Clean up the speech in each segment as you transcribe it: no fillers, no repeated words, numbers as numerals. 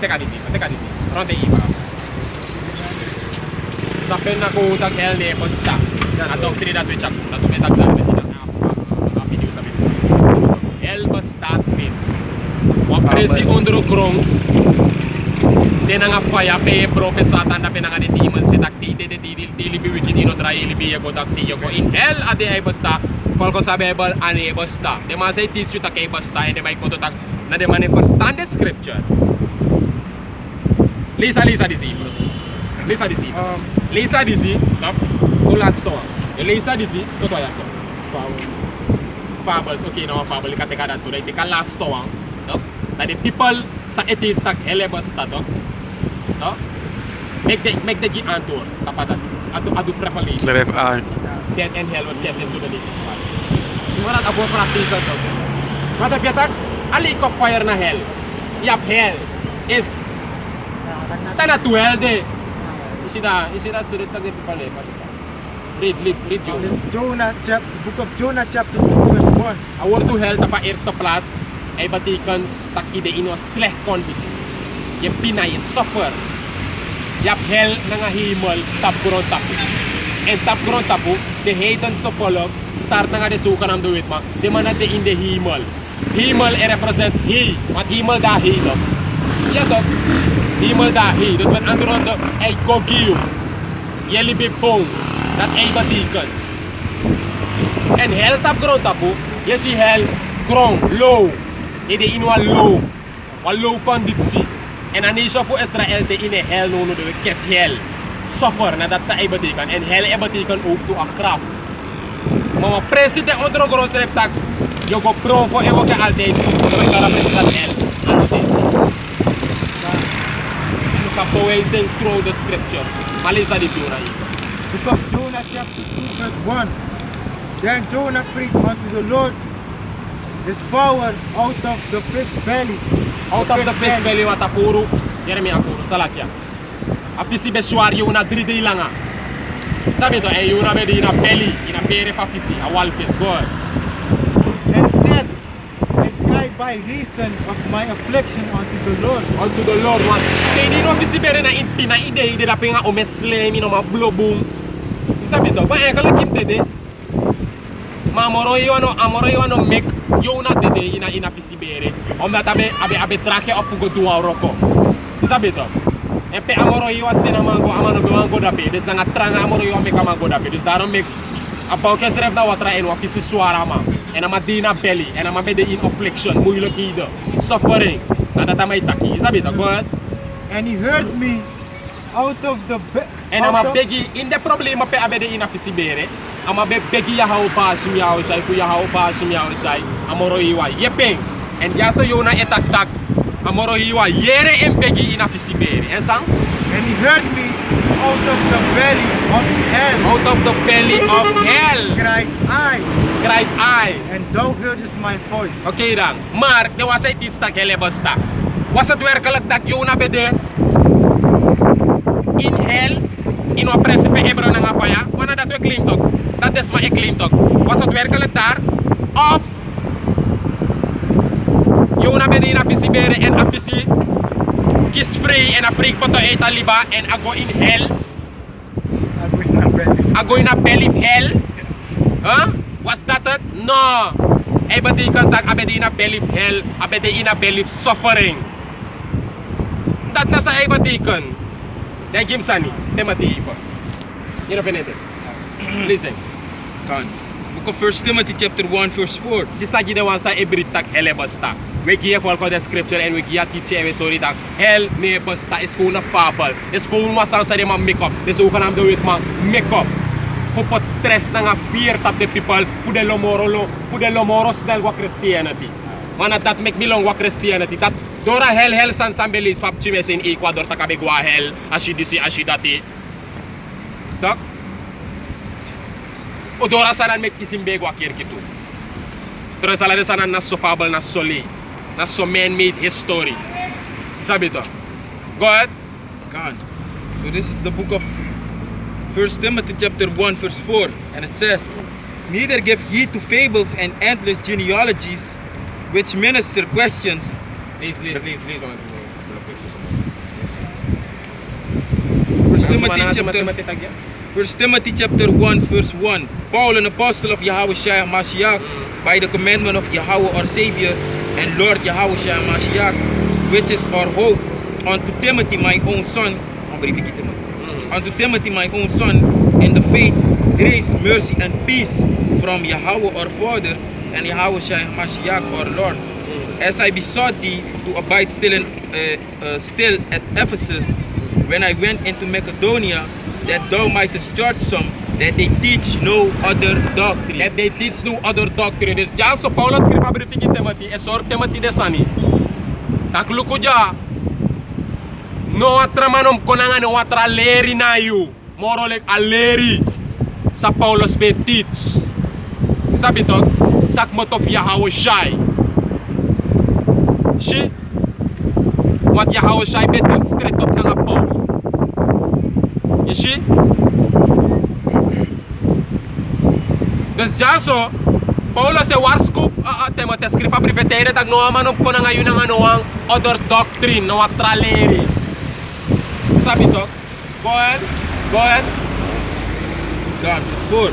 teka disi. Ronde iba. Sa penna ko tag hell ne basta. Atong trida to chak. Nato me tag dar medina. Video sa video. Hell basta pin. Wa presi ondro krong. Den nga fire pe professor tanda penanga de demons fitak di libi wicked ino try libi ko tak si ko in hell ade ay basta. Folko sa Bible ani basta. De man say teach you takay basta and de may ko tak na de manifestan the scripture. Lisa disi. Lisa disi, no? To last to. Lisa disi, so to ya to. Fables, okay, no fable ka teka dan to dai teka last to, no? Na the people sa atheist tak helebas ta to. No? Make the gi antor tapatat. Adu revelation. Death and hell will cast into the lake. Warat abo practical to. What if yatak a lake of fire na hell? Yap hell is tana to hell de. Isida sulit tag ni people eh. Read you. This book of Jonah chapter 2 verse 1. Award to hell tapa airs to plus ay batikan tak ide ino sleh convicts. Ye pinay suffer. Yap hell nga himol tap gron tapu. And tap gron tapu the heathen sopolog start nga de suka nam duit ma. De manat de in the himol. Himol represent he. Wat himol da he no. Ja toch? Himel da he. Dus met andere woorden, ay gogiu. Ye libi pong. Dat ay batikan. En hell tap gron tapu. Je si hell grong, low. Ide inwa low. Wa low konditsi. En dan is voor Israël de in hell no de kets hell. Suffer na dat sa ay batikan. En hell ay batikan ook to a kraft. Maar president onder gros reptak. Yo go provo e go ke altijd. So ik represent hell. Poising through the scriptures. Malisa di pura. Book of Jonah chapter 2 verse 1. Then Jonah prayed unto the Lord his power out of the fish bellies. Out of the fish belly wat apuro. Jeremia apuro salakya. Afisi beswar yo na dride ilanga. Sabi to ay yo na be ina belly ina pere fa fisi a wal fish god. And said, I cry by reason of my affliction unto the Lord. Unto the Lord one. Kaya di no fisi bere na inpina ide da pinga o mesle mi no ma blobung. Sabi to ba ay kala kinte de. Amoro yo ano mek yo na dede ina fisi bere. Omdat abe trake op fugo duwa roko. Sabi to. Epe amoro yo asena mango amano go dape. Des na tranga amoro yo mek mango dape. Des daarom mek abaw kes ref da watra en wa fisi suara ma. En ama dina belly en ama bede in affliction moeilijkheden suffering en dat amai taki sabi to God. And he heard me out of the en ama begi in de problema pe abede in afisibere ama be begi ya hau ba simya o sai ku ya hau ba simya o sai amoro iwa yepeng en ya so yona etak tak amoro iwa yere en begi in afisibere en sang. And he heard me out of the belly of hell. Out of the belly of hell. Cried I. And And thou heardest my voice. okay dan. Maar de was het iets tak hele basta. Was het werkelijk dat Jona bede in hell in wat principe Hebrew na faya? Wana dat we claim toch? Dat is maar ik claim toch? Was het werkelijk daar? Of Jona bede in afisibere en afisi kies free en afrik poto eta liba en ago in hell. Ago in a belly of hell. Huh? Was that it? No. Everybody can talk abede in a belly of hell, abede in a belly of suffering. Dat nasa everybody can. Dahil Gimsani, Timothy ipo. You know pinete. Listen. Kan. Book of 1 Timothy chapter 1 verse 4. This lagi daw sa every tak hell basta. We give all the scripture and we give teach every story that hell ne basta is gewoon a fable. Is gewoon masang sa di ma make up. Is ook kanam do it ma make up. Kupot stress na nga fear tap the people fu de lomoro snel wa Christianity. Mana that make me long wa Christianity. That dora hell san sambelis fap chimes in Ecuador takabegwa hell ashidati. Tak? O dora sanan make isimbegwa kirkitu. Dora salade sanan na so fable na soli. Na so man-made history. Sabi to. Go ahead. God. So this is the book of 1 Timothy chapter 1 verse 4, and it says, neither give heed to fables and endless genealogies which minister questions. Please. First Ang Timothy sumana sa chapter Timothy tagya. 1 Timothy chapter 1 verse 1. Paul, an apostle of Yahweh Shai Mashiach, by the commandment of Yahweh our Savior and Lord Yahweh Shai Mashiach, which is our hope, unto Timothy my own son, unto Timothy my own son, in the faith, grace, mercy, and peace from Yahweh our Father and Yahweh Shai Mashiach our Lord. As I besought thee to abide still at Ephesus, when I went into Macedonia, that thou mightest judge some, that they teach no other doctrine. That they teach no other doctrine. Dus ja, so Paulus scriva briefing Timothy, esor Timothy desani. Takluko ja, no atramanom konangan no atra leri na you. Morolek aleri sa Paulus be teach. Sabi to, sakmot of Yahweh Shai. Shi, wat Yahweh Shai betel straight up na Paul. You see? Dus ja so, Paulus se warskop Timothy scriva briefetere dag no manom ko na ngayon ang ano ang other doctrine no atraleri. Sabi to, go ahead. God, verse 4.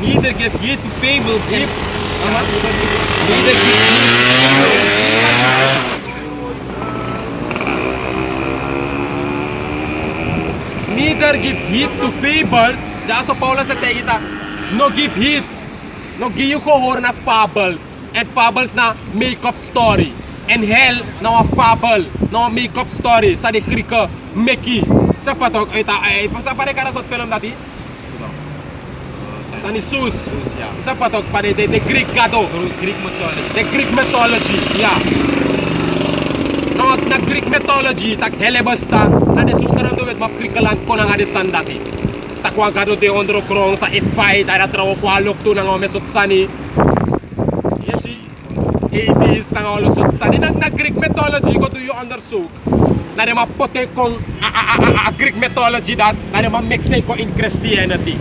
Neither give heed to fables and neither give Neither give heed to fables. Ja so Paulus sa tegita, no give heed. No give you kohor na fables. And fables na make-up story. And hell na fable, na make-up story. Sa di Grika, Meki. Sa patok, sa pare ka na sa film dati? Sa ni Sus. Sa patok pare, the Greek gado. Greek mythology. The Greek mythology, yeah. No, na Greek mythology, tak helebasta, na desukaran do with mafkrikalan ko na nga desan dati. Takwa gado de ondro krong sa ifay, dara trawo kwalok to na nga mesot sani. Yeshi, Hades na nga olosot sani. Na Greek mythology ko do you understood? Na de mapote kong Greek mythology that, na de ma-mixe ko in Christianity.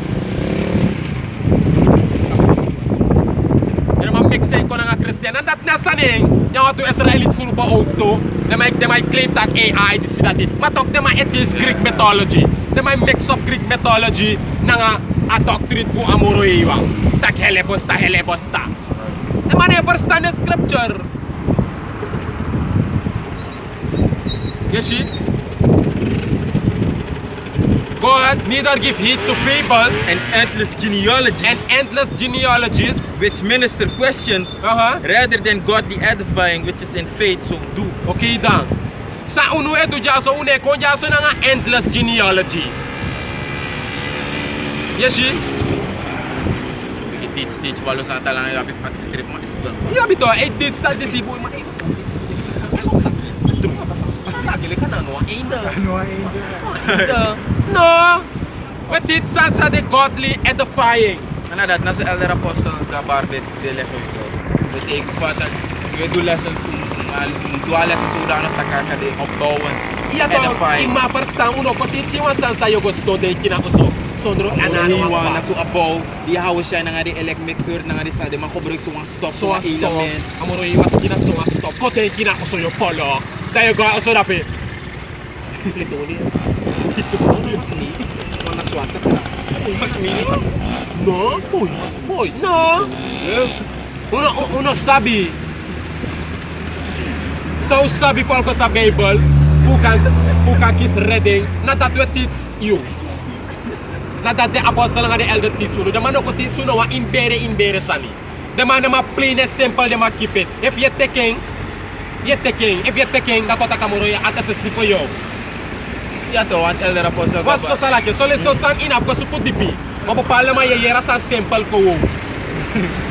Mixing ko na nga Christian. And that nasa ning, yung ato Israelite kurba auto, they might claim that AI di sila dit. Matok, they might it is Greek mythology. They might mix up Greek mythology na nga a doctrine fu amuro iwang. Tak helebosta. They might never stand in scripture. You see? God neither give heed to fables and endless genealogies, which minister questions rather than godly edifying, which is in faith, so do. Okay dan. Sa uno edu jaso une ko jaso na nga endless genealogy. Yes, Teach walo sa talang yapi pag-strip mo is good. Yabi to, it did start disibo ma. Lagi ka na no, No, but it's sa the godly edifying. Ano dat nasa elder apostle ka barbet de lessons ko. But ik fatag we do lessons kung dua lessons udah na takaka de obbawan. Iya to, imaparsta uno ko teach yung sa yo gusto de kinauso. Sondro anano wa na su abaw, di hawo siya na nga di electric na nga di sa de makobrik suwang stop so element. Amuro iwas kina so stop. Ko te kinauso yo polo. Tayo go uso dapat. Ito ni. Mana suatu no, boy, no. Uno sabi. So sabi po ako sa Bible, bukan kis reading, na that will teach you. Na that the apostle nga the elder teach you. The man ko teach you no, imbere sani. The man ma plain and simple, the ma keep it. If you're taking, na kota kamuro ya at the for you. Ya to, an elder apostle. Was so salake, so let's so sang ina ko supud dipi. Mapapala ma yeyera sa simple ko.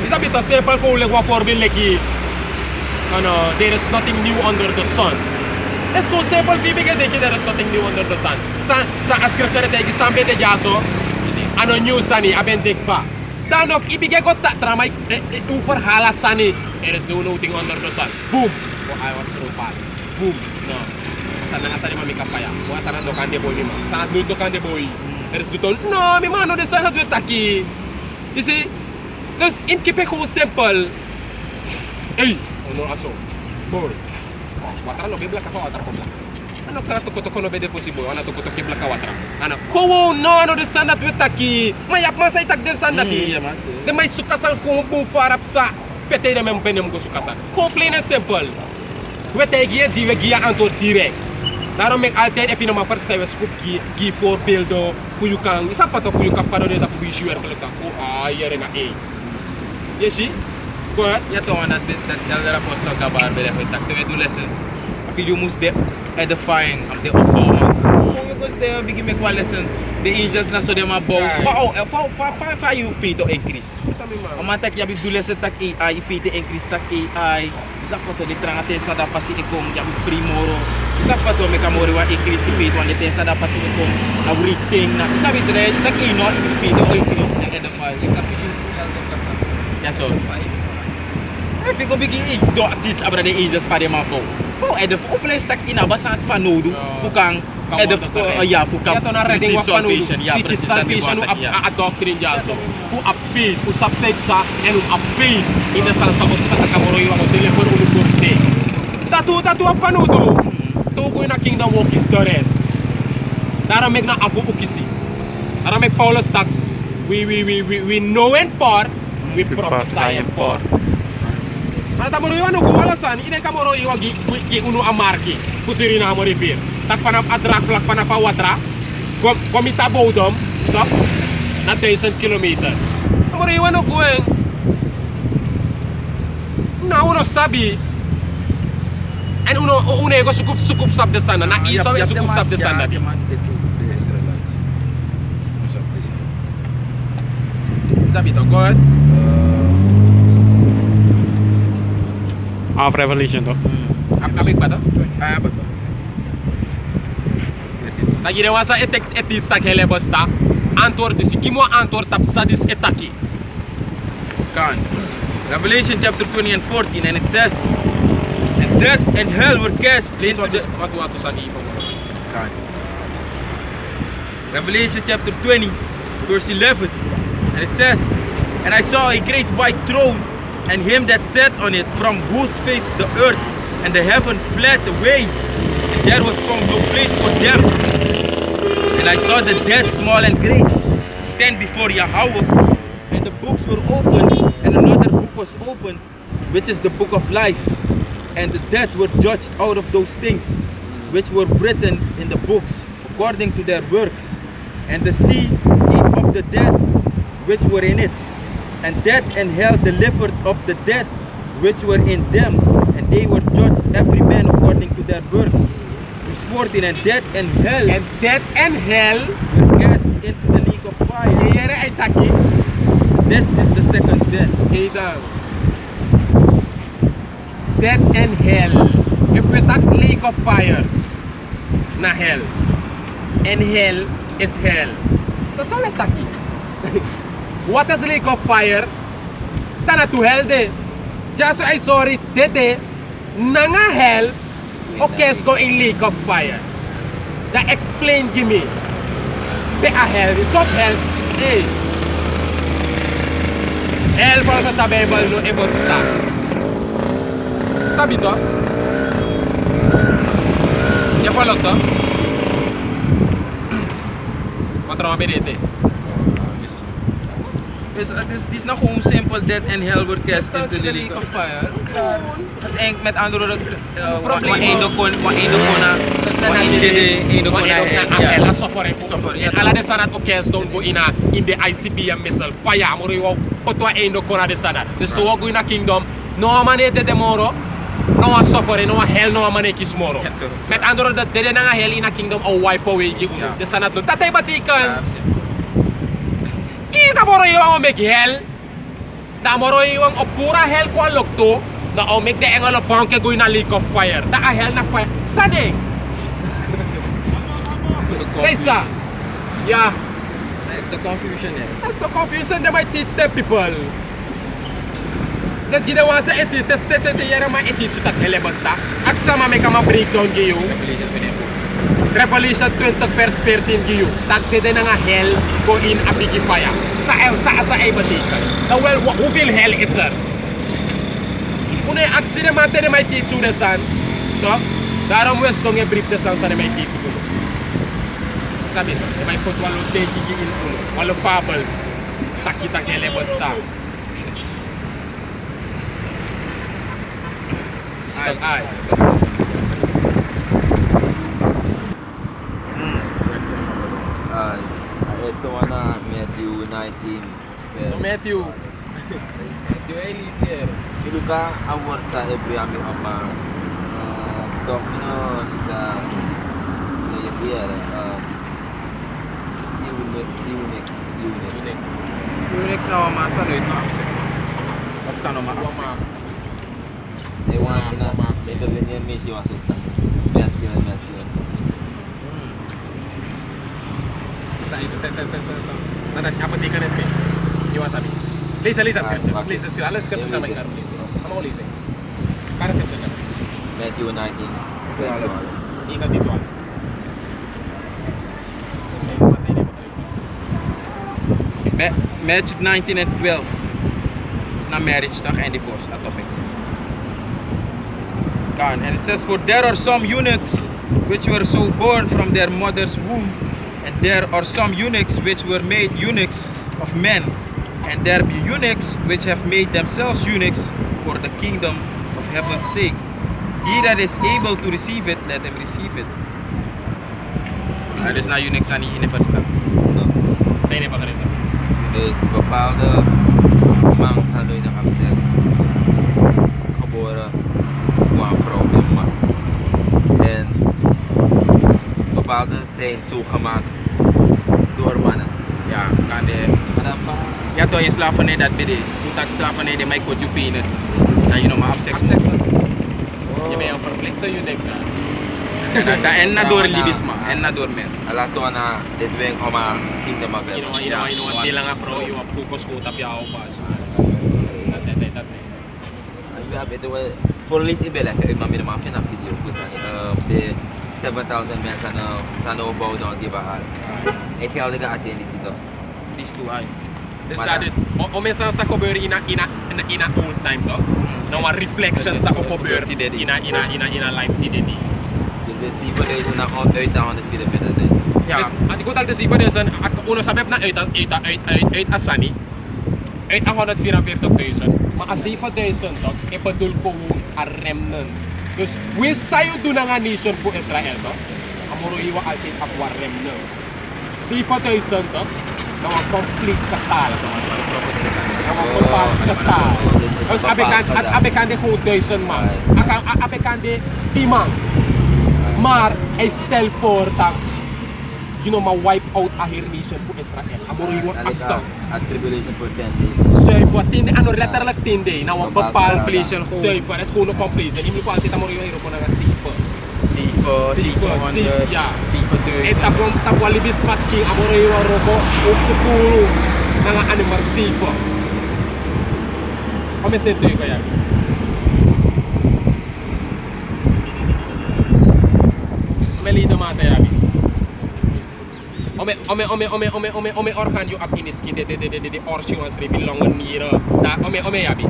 Isa bito simple ko le wa forbil leki. Ano, there is nothing new under the sun. Let's go simple bibigay de there is nothing new under the sun. Sa scripture te gisambe de jaso. Ano new sani abendik pa. Dan of ibigay ko ta tramay ufar hala sani. There is nothing under the sun. Boom. Oh, I was so bad. Boom. No. Sana asal mami kapaya. Wa sana do kande boy mima. Sana do kande boy. Eres do no, mi mano de sana do taki. You see? Let's in keep it simple. Hey, ono aso. Boy. Water lo bebla ka water ko bla. Ano kaya to kono bede possible? Ano to koto kibla kawatra? Ano? Kowo no ano de sandat wetaki. Mayap masay tag de sandat. Iya man. De may sukasan kung farap sa pete de mem penem ko sukasan. Ko plain and simple. Wetegi di wegia antor direct. Daarom ik altijd even nog maar verstaan scoop die voorbeelden voor je kan. Is dat wat voor je kan parodiëren dat voor je werkelijk kan. Oh, hier en daar. Je ziet? Goed. Ja toch, dat elder apostel kabar bij de tak de lessons. If you must de edifying am de opbouwen. Hoe je kost de begin met qua lesson. De angels na so de ma bouw. Fa you faith to increase. Omdat tak je bedoel lesson tak AI, faith to increase tak AI. Is dat wat de trangate sa da pasi ikom ya primoro. Isa pa to may kamori wa increase faith one ten sa dapat sa kung na writing na sabi to na stuck ino faith o increase na edify ikapi yung saldo kasa ya to if ko bigi age do teach abra de ages pa de mapo fo edif o place stuck ina basa at fanodo fukang edif ya fukang ya to na reading wa salvation ya salvation a doctrine jaso fu a faith fu subside sa and a faith in the salsa of sa kamori wa telephone ulo korte tatu a fanodo tukoy na kingdom walk stories. Daarom ik na afu ukisi. Daarom ik Paulus tak we know in part, we prophesy in part. Ano tamo ro ano ko alasan ine ka mo ro iwagi ki uno amarki. Kusiri na mo repair. Tak panap adrak plak panapa watra. Komita bodom, tak na 1000 kilometer. Amo ro ano ko na uno sabi en uno ego sukup sab de sana na iso sukup sab de sana di sabi to god of Revelation to. apik ba to apa to lagi de wasa etit stak hele bosta antor disi kimo antor tap sadis etaki kan Revelation chapter 20 and 14 and it says and death and hell were cast please into the what to sani po God. Revelation chapter 20 verse 11 and it says and I saw a great white throne and him that sat on it from whose face the earth and the heaven fled away and there was found no place for them and I saw the dead small and great stand before Yahweh and the books were opened and another book was opened which is the book of life and the dead were judged out of those things which were written in the books according to their works. And the sea gave up the dead which were in it, and death and hell delivered up the dead which were in them, and they were judged every man according to their works. Verse 14, and death and hell were cast into the lake of fire. This is the second death. Death and hell. If we talk lake of fire, na hell. And hell is hell. So let's talk. What is lake of fire? Tana to hell de. Just I saw it dede. Nanga hell. Okay, let's go in lake of fire. That explain to me. Be a hell. So hell. Hey. Hell for ka sa Bible no ebosta. Sabi to? Ya follow to? Quatro mabirete. This na kung simple death and hell were cast into the lake of fire. At met andere woorden, ma-eendo ko na Hell suffering. Ala de sana to cast don't go in the ICBM missile fire. Amori wo potwa endo ko na de sana. Dus to go in a kingdom. No manete de moro. No suffering, no hell, no mane kismoro. Met andere dat de na hell in a kingdom o wipe away gi uno. De sana to tatay batikan. Ika moro yung make hell. Da moro yung opura hell ko lokto. Na o make de engalo banke go in a lake of fire. Da a hell na fire. Sading. Kaisa. Yeah. The confusion eh. That's the confusion they might teach the people. Des ginawa sa edit, des yara ma-edit sa taghele basta. At sama may kama breakdown giyo. Revelation 20 verse 13 giyo. Tagde na nga hell go in a big fire. Sa ay batikan. Now well, who will hell is sir? Kung ay aksine mate na may teach sudasan, dog, Daarom wist dong brief de sans na may kids ko. Sabi ko, may put walo day gigin ko. Walo fables. Takita kele basta. Ay. Esto wana Matthew 19. So Matthew ay lider. Itu ka award sa every ami apa Dominos sa Nigeria Unix. Unix na masa no ito access. Opsa no ma-access. Ewan na ito ganyan may siya sa best kila. Nada, apa di kan SK? Yung wasabi. Lisa, skip. Lisa, skip. Alas, skip sa may karo. Ano ko lisa? Para sa ito. Matthew 19. Ingat dito. Matthew 19 and 12. It's not marriage talk and divorce, a topic. And it says, for there are some eunuchs which were so born from their mother's womb, and there are some eunuchs which were made eunuchs of men, and there be eunuchs which have made themselves eunuchs for the kingdom of heaven's sake. He that is able to receive it, let him receive it. Dus na eunuchs aan die universiteit. Sa ini pa rin. Dus bepaalde man zijn nooit nog aan seks geboren voor een vrouw en man. En bepaalde zijn zo gemaakt door mannen. Ja, kan de. Ja, toch je slavernij dat bidden. Toen dat slavernij de mij kot je penis. En je nog maar sex. Je may ang verplicht to you denk na. En na door libisma, en na door men. Alas so na dedweng oma kingdom of heaven. Hindi lang bro, yung focus ko tapi ako pa. Tate. We have it for least ibela kay mami na mga fina video ko sa the 7,000 men sa no bow down di ba? Eh kaya daga attend dito. These two ay. This that is omesa sa cover ina old time to. No one reflection sa cover ina life ti dedi. Dus si pa dito na out down the Philippines din. Ja. At ko tag si Padesan at uno sabep na 8 asani. 844,000. Makasifa 1,000 to. Ipadul ko a remnant. Dus we sayo do na nga nation po Israel to. Amuro iwa altin apwa remnant. Sifa 1,000 to. Na complete katal. Na complete katal. Tapos abekande ko 1,000 man. Abekande timang. Maar ay still for tang ma-wipe out ahir nation po Israel. Amuro iwa akta. At tribulation for 10 days. So iwa tindi ano letter lang tindi na wag papal completion ko. So iwa es kuno completion. Imi ko alti tamuro iwa ko na nga sipo. Sipo 100. Yeah. Sipo 30. Eta pong tapwalibis masking amuro iwa roko ukukulu na nga animal sipo. Kami sento yung kaya. Melida mata yabi. Ome orkan yu ab iniski de orsiwans re bilongan mira. Da ome yabi.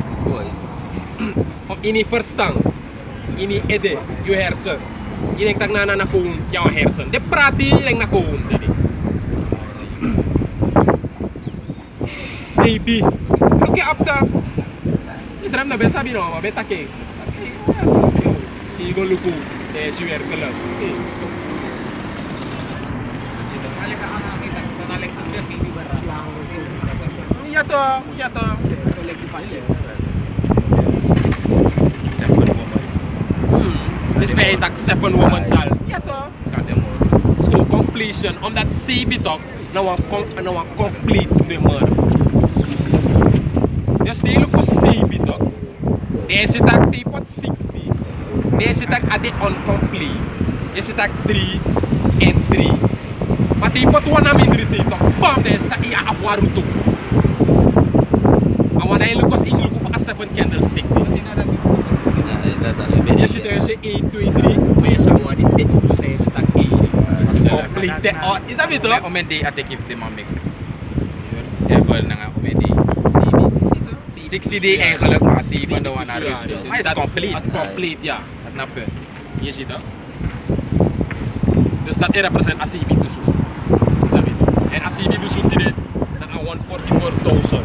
Ini first tang. Ini ede yu hersen. Ini tag nana na kun yaw hersen. De prati leng na kun dedi. Sebi. Luki apta. Israel na besabi no ma betake. Igo luku de suer kelas. Iya toh. This way tak 7 woman sal. Iya toh. So completion on that CB talk na wa complete number. Just still ko CB talk. Desi tak tipot 60. Desi tak ade on complete. Desi tak 3 and 3. Matipot 1 namin diri sa bam des ta iya apwaruto. Awan ay lukos in luko fa 7 candlestick. Yes, it is 8 to 3. May siya mo di stick to say sa taki. Complete. Oh, is that it? Omedi ate keep the mamik. Level na nga omedi. 60 day eigenlijk makasipan daw na rin. It's complete. It's It's complete, yeah. At nape. Yes, ito. Dus dat represent asibi dusu. Sabi? En asibi dusu tine na 144,000.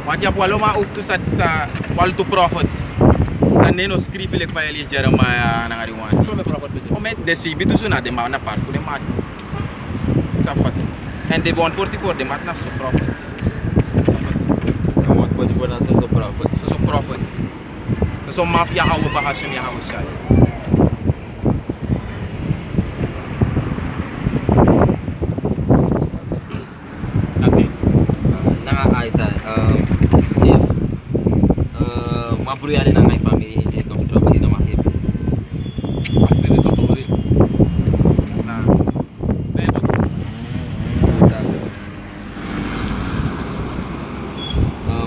Want je hebt wel maar ook tussen wal to prophets. Sa neno skrifelijk van jullie Jeremiah na ngari wan. Zo met prophet bidden. Moment de sibi dus na de man na part voor de mat. Sa fati. En de 144 de mat na so prophets. I want for the bonus so profit. So prophets. So mafia hawo bahashem ya hawo shai. Dati. Nanga Isa, if mabruya din ang my family hindi comes from ino makip. Pati dito to rin. Na Dito to.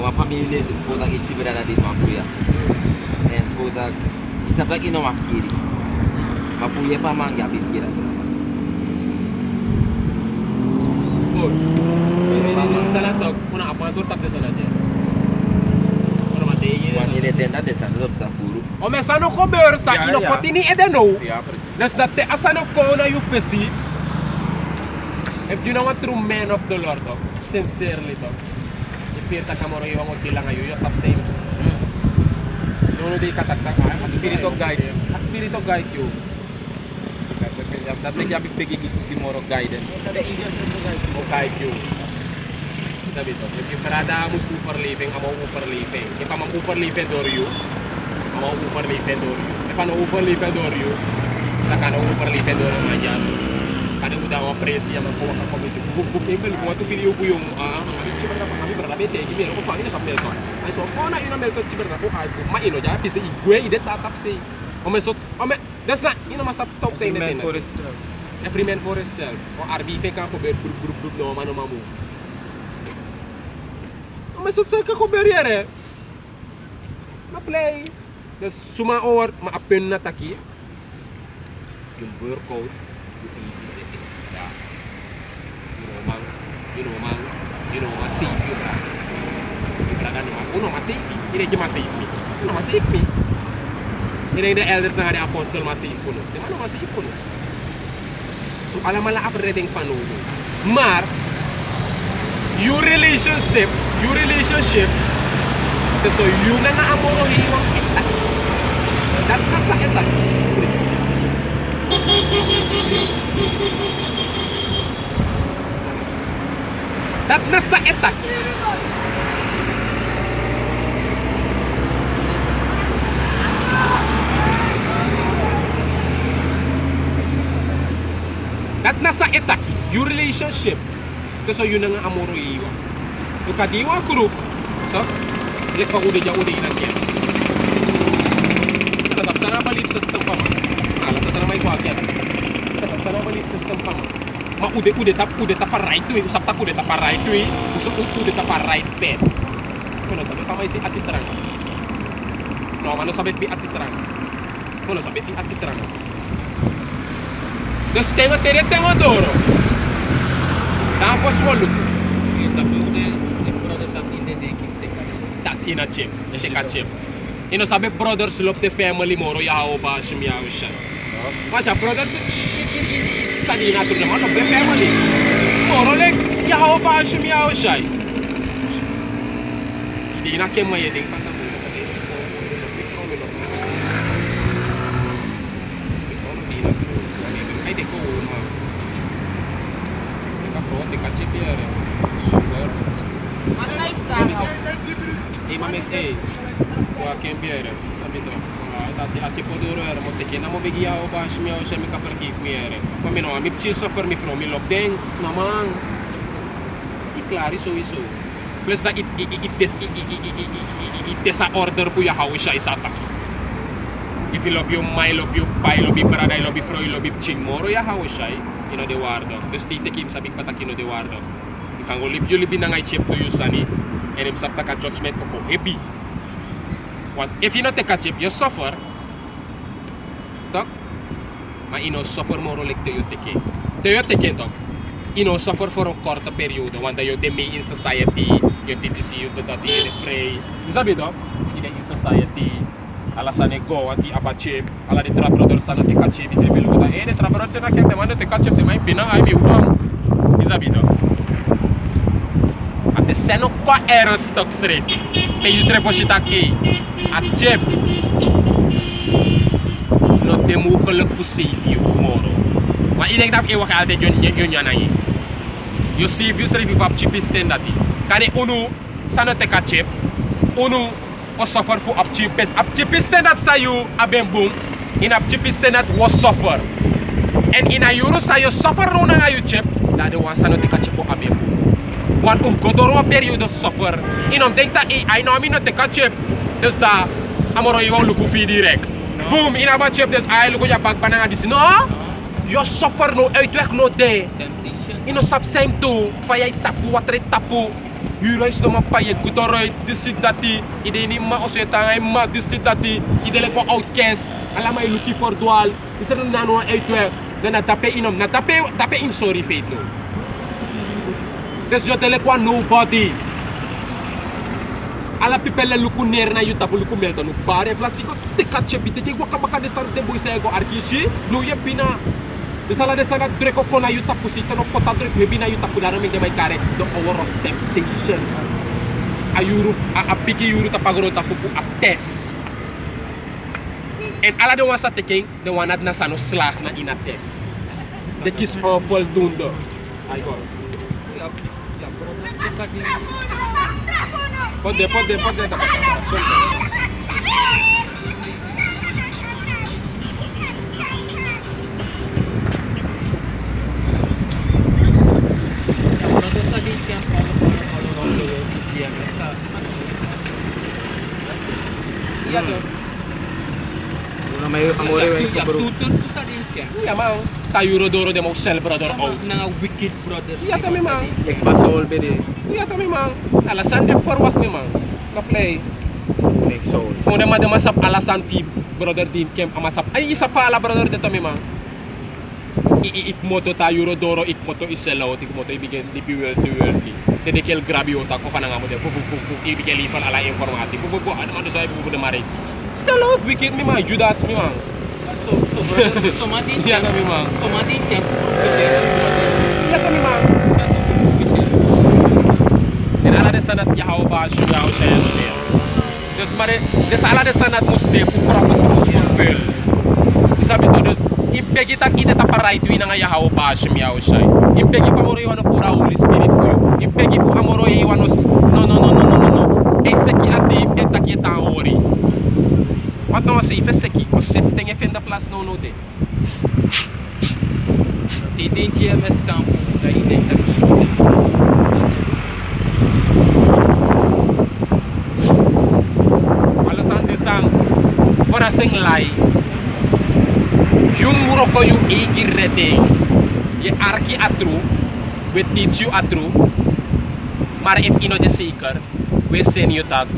Mga family po nang ichibra na din mabruya. And po nang isa pa ino makiri. Mapuya pa mang yapit kira. Good. Sa latok, muna apa tur tap desa natin. Muna mategi. Wan ile tenda de sa loob sa puro. O me sano ko ber sa Yeah, ino yeah. potini edeno. ya precies. Das dat te asano ko na you fesi. If you know what true man of the Lord of, sincerely to. Ipirta kamoro yung utila ngayon, yung subsame. Doon di kataktak ay, A spirit of guide. A spirit of guide you. Dat ik heb big tomorrow guidance. O guide you. Sabi to, if you parada mus overliving, amo overliving. If I'm overliving door you, amo overliving door you. If I'm overliving door you, nakano overliving door yung manyaso. Kada udah mau presi yang mampu akan komite. Buk embel buat tu video ku yung kami ciberna kami berlabete gibi ko fa ina sa melton. Ay so ko na ina melton ciberna ko ay ko maino ja bisa igwe ide tatap si. Ome so ome that's not ina masap sa say Man netin. for himself. Every man for himself. O RBP ka ko ber grup no mano mamu. Ome so sa ka ko ber yare. Na play. Das suma or ma-apen na taki. Yung workout. You know, safe you bra. Ibrada ni uno masave. Ini aja masave me. Uno masave me. Ini the elders na ada apostle masave kuno. Di mana masave kuno? So alam mala apredeng panuno. Mar your relationship, so you na nga amoro hiwang kita. Dat nasa kita. Dat nasa etak. Dat nasa etak. Your relationship. Kasi yun na nga amoro iwa. Yung kadiwa group. To. Lek pa udah jauh udah inan yan. Kasap sana balik system pa ma. Alas sa tanamay ko agad. Kasap sana balik system pa ma. Udah tapa right tuh, usap tak udah tapa right tuh, udah tapa right bed. Kalau sabi tamay si ati terang. No, ano sabi bi ati terang. Kalau sabi si ati terang. Dos tengo doro. Tapos walo. Sabi ko din, brother sa hindi de gift Tak ina chip, teka chip. Ino sabi brothers love the family moro yaho ba shumyaw siya. Macha brothers tadi natur naman of the family. Moro lek yaho ba shumyaw siya. Hindi na kemay ding patamo. Ay de ko ma. Teka pro, teka chip yare. Chauffeur. Mamit wa kembiere sabito ati podoro era mo tekena mo begia o ba shmia o shemi ka pergi kuiere come no mi ci soffer mi from mi lockdown namang iklari so iso plus that it order fu ya how siya isatak if you love you my love you pai love you para dai love you froy love you ching moro ya how siya ino de wardo des tite kim sabik patakino de wardo ikango libyo libi na ngai chip to you sani and him sabta ka judgment ko heavy. If you not take a chip, you suffer. Dok, ma ino suffer more like to you take dok. Ino suffer for a short period. Wanda you demi in society, you TTC you to that you pray. You sabi dok, in society, Alla sa ne go anti abache alla de traprodor sa no te kache bi se belu ta de traprodor se na ke de mano te kache de mai bina ai bi udang isabito ate seno kwa errors stok sref te yusre poshita ke a chep no te mogelijk voor save you tomorrow maar ik denk dat ik ook altijd je na yi yo save you sref op chip standard kan ik unu sano te kache unu o suffer for up cheap standard sa you aben boom in up cheap standard was suffer and in a euro sa you suffer no na you chip that the one sa no te kache po aben boom want godoro a period of suffer inom denk dat I know me no te kache dus da amoro you luku fi direct boom in aba chip dus I luku ya bag banana dis no you suffer no uitweg no de Temptation. ino sap same to faya tapu watre tapu Hurais no mapayet gutoroy disidati ide ni ma osetangay ma disidati ide le ko outcast ala may luki for dual isa no nano uitweg na tape inom na tape in sorry faith no des yo tele ko nobody ala people luku ner na yuta luku melto no bare plastiko te katche bite te waka baka de sarte boy sa go arkishi no yepina de sala de sana dreko kona yuta pusita no kota drek webina yuta pularo me de mai kare the hour of temptation ayuru a piki yuru tapagoro tapupu a test en ala de wasa taking de wanad na sano slag na ina test de kis voldoende ay go pode May amore way ko bro. Tutors to sa din kaya. iya mang tayuro doro de mo sel brother out Mga wicked brothers. iya to memang Ek fasol be de iya to memang alasan de forward memang ka play make soul. kung naman de masap alasan fi brother din kem amasap ay isa pa ala brother de to memang ikmoto tayuro doro ikmoto iselo ikmoto ibigay di fuel te de kel grabi ota ko kana nga mo de fu ibigay lifal ala informasi fu ano man do sa ibu de mare selo wicked memang Judas memang So brother, so matin iya to memang So matin kaya. iya to memang en ala de sanat yahaw ba shu yahaw saya no de des mare des ala de sanat muste fu prophecy mus fulfill sabi to des impegi tak ite taparay tuwi nga yahaw ba shu yahaw shay impegi famoro iwano pura Holy Spirit for you impegi fu amoro iwano no e seki asi etakita ori wat no asi seki o sifting e fenda plus no de Titin GMS campo. Na iden sa alasan de sang ora sing lai yung muro ko yung igirete ye arki atru we teach you atru maar if ino de seeker we send you tag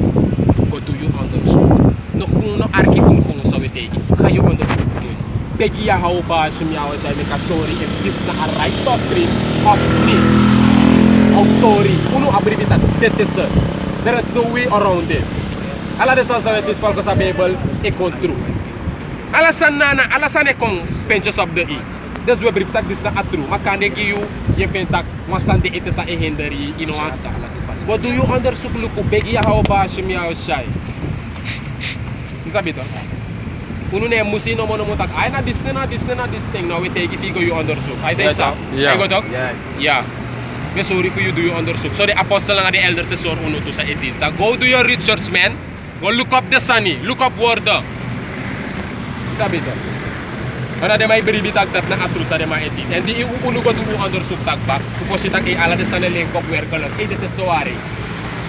go do you understand no kung no arki kung so we take kayo understand begi ya how ba shimyawa sa me ka sorry if this na a right doctrine of me oh sorry uno abri bita tetesa there is no way around it ala de sansa wetis fal ko sa Bible e true alasan nana alasan e kong penchos of the e des we brief tak dis na atru makane gi you ye pentak wasande ite sa e hindari inoanta what do you understand luku begi ya how ba shimyawa shay isabito uno ne musino mo tak ay na this thing now we take it go you understand I say sa I go talk yeah we sorry for you do you understand so the apostle nga the elders sa sor uno to sa etis go do your research man go look up the sunny look up word sabi to ana de may bribi tag na atru sa de ma etis and di uno go do understand tag ba kupo si tag ala de sana lengkok wer ko lang ide testuari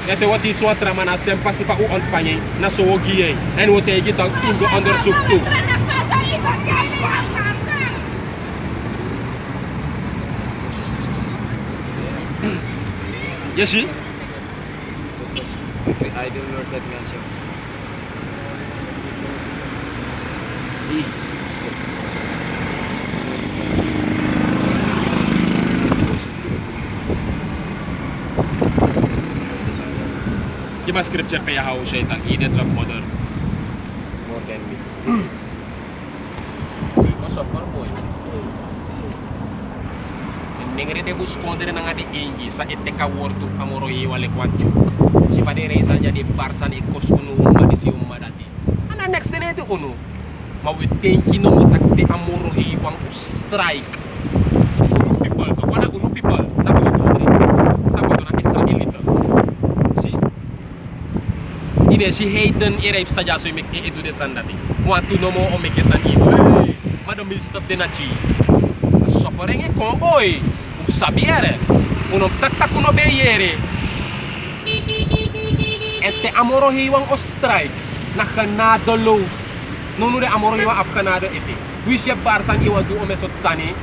ete wati suatra mana sempa si pa u on panye na sogi and wote gita ingo understand too Yeshi? Every idol Lord that mentions. Kima scripture kaya how siya itang idet love mother. suffer boy. Nengre de buscondere nanga de ingi sa eteka wortu amoro yi wale kwanchu. Si pade reisa jadi barsan ikos unu umma di si umma dati. Ana next dene de unu. Ma we tenki no mo takte amoro yi wang strike. Unu people to wana unu people na buscondere. Sa pato na Israelita. Si. Ine si Hayden ere saja so mek edu de sandati. Wantu no mo o mekesan ibo. Madam stop de na chi. Suffering e comboy. Sabiere, uno taktak uno beyere. Ete amoro hiwang o strike na Canada lows. Nono de amoro hiwa af Canada ete. Wisya barsan iwa du omesot sani.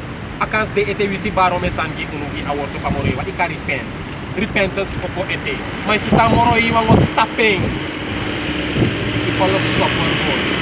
Akans de ete wisi baro mesangi uno hi aworto amoro hiwa ika repent. Repentance ko po ete. May sita amoro hiwang o tapeng. Ipolo suffer boy.